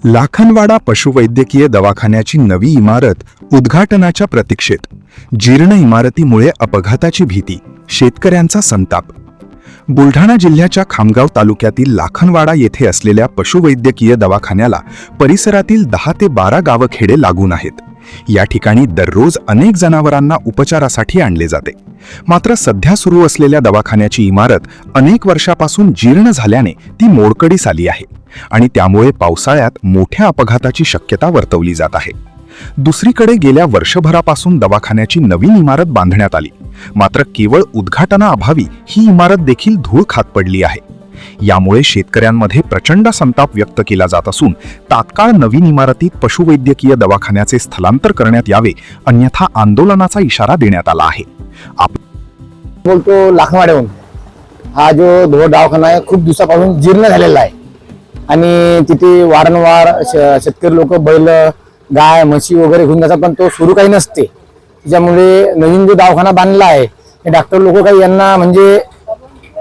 लाखनवाडा पशुवैद्यकीय दवाखान्याची नवी इमारत उद्घाटनाच्या प्रतीक्षेत. जीर्ण इमारतीमुळे अपघाताची भीती, शेतकऱ्यांचा संताप. बुलढाणा जिल्ह्याच्या खामगाव तालुक्यातील लाखनवाडा येथे असलेल्या पशुवैद्यकीय दवाखान्याला परिसरातील 10 ते 12 गावखेडे लागून आहेत. या ठिकाणी दररोज अनेक जनावरांना उपचारासाठी आणले जाते. मात्र सध्या सुरू असलेल्या दवाखान्याची इमारत अनेक वर्षापासून जीर्ण झाल्याने ती मोडकळीस आली आहे आणि त्यामुळे पावसाळ्यात मोठ्या अपघाताची शक्यता वर्तवली जात आहे. दुसरीकडे गेल्या वर्षभरापासून दवाखान्याची नवीन इमारत बांधण्यात आली, मात्र केवळ उद्घाटनाअभावी ही इमारत देखील धूळ खात पडली आहे. यामुळे शेतकऱ्यांमध्ये प्रचंड संताप व्यक्त केला जात असून तात्काळ नवीन इमारतीत पशुवैद्यकीय दवाखान्याचे स्थलांतर करण्यात यावे, अन्यथा आंदोलनाचा इशारा देण्यात आला आहे. बोलतो लाखनवाड्याहून. हा जो दवाखाना आहे खूप दिवसापासून जीर्ण झालेला आहे आणि तिथे वारंवार शेतकरी लोक बैल, गाय, म्हशी वगैरे घेऊन जातात, पण तो सुरू काही नसते. त्याच्यामुळे नवीन जो दवाखाना बांधला आहे हे डॉक्टर लोक काही यांना म्हणजे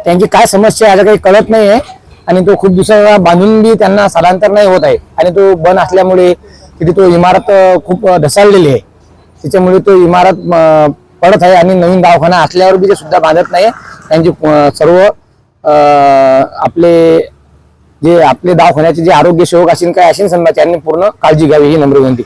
त्यांची काय समस्या आहे काही कळत नाही आहे आणि तो खूप दिवसा बांधून बी त्यांना स्थलांतर नाही होत आहे आणि तो बंद असल्यामुळे तिथे तो इमारत खूप ढसाळलेली आहे. त्याच्यामुळे तो इमारत पडत आहे आणि नवीन दवाखाना असल्यावर बी ते सुद्धा बांधत नाही. त्यांची सर्व आपले दवाखान्याचे जे आरोग्य सेवक असेल काय असेल समजा त्यांनी पूर्ण काळजी घ्यावी ही नम्र विनंती.